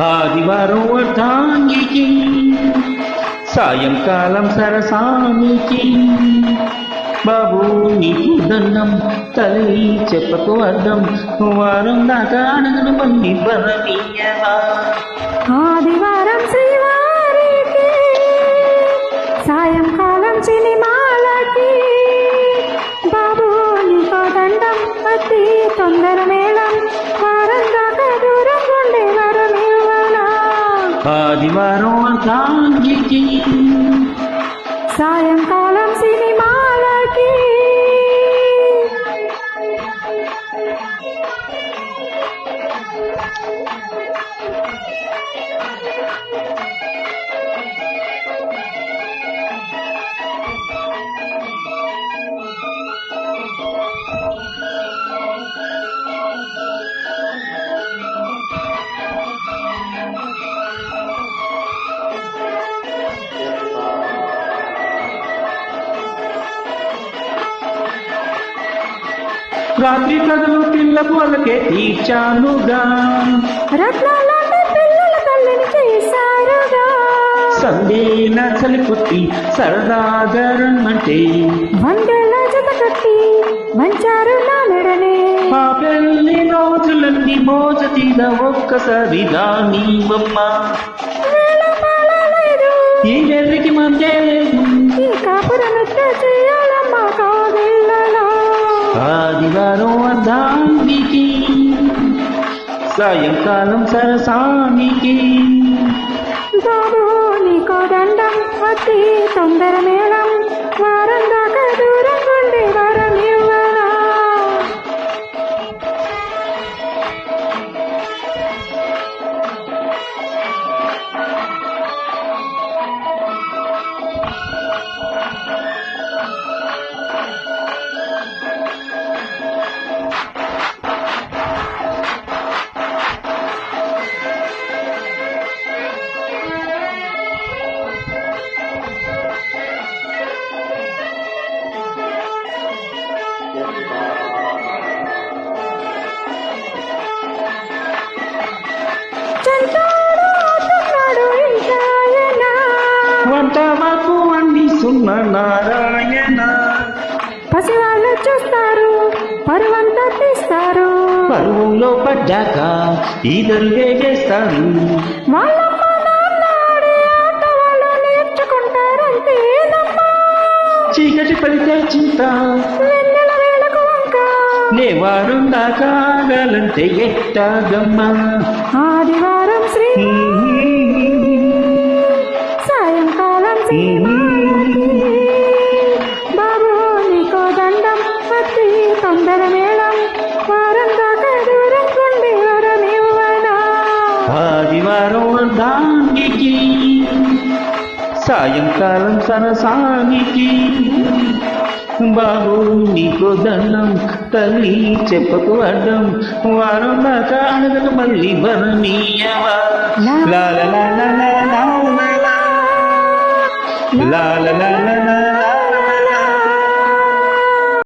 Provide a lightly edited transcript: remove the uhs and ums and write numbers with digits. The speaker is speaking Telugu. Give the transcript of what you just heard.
ఆదివారం అర్థానికి సాయంకాలం సరసానికి బాబు నీకు దండం తల్లి చెప్పకు అర్థం వారం దాకా అడగను మంది బరమీయవా ఆదివారం శ్రీవారికి సాయంకాలం సినిమాలకి బాబు నీకో దండం అతి తొందర మేళం వారం దాకా దూరం ఉండే వరమివ్వనా ఆదివారం అర్థానికి సాయంకాలం సినిమాలకి రాత్రి కథలు పిల్లకు వాళ్ళకే తీర్చానుగా రత్నాలంటే పిల్లల తల్లిని చేశారుగా సందేన చలిపుట్టి సరదాగరమంటే వందల జత కట్టి మంచారు నా మెడనే ఆ పెళ్లి రోజులన్నీ మోజతీద ఒక్కసారి దాని బొమ్మ ఈ వెర్రికి మధ్య ఈ కాపురమెట్ట చేయాలమ్మా కాదిళ్ళలో ఆదివారం అర్ధానికి సాయంకాలం సరసానికి బాబు నీకో దండం అతి తొందర మేళం వారం దాకా దూరం ఉండి వరం ఇవ్వనా వంటవకు అందిస్తున్న నారాయణ పసివాళ్ళు చూస్తారు పరువంతా తీస్తారు పరువులో పడ్డాక ఇద్దరు వేగేస్తారు వాళ్ళమ్మ నాన్న ఆడే ఆట వాళ్ళు నేర్చుకుంటారంటేనమ్మా చీకటి పడితే చింత వెన్నెల వేళకు వంక లేవారం దాకా ఆగాలంటే ఎట్టాగమ్మా ఆదివారం శ్రీ సాయంకాలం సినిమాకి బాబు నీకో దండం అతి తొందర మేళం వారం దాకా దూరం ఉండి వరమివ్వనా ఆదివారం అర్ధానికి సాయంకాలం సరసానికి బాబు నీకు దండం తల్లి చెప్పకు అడ్డం వారం దాకా అడగను మళ్ళీ బరనీయవా లా లా లా లా లా లా లా లా లా లా లా లా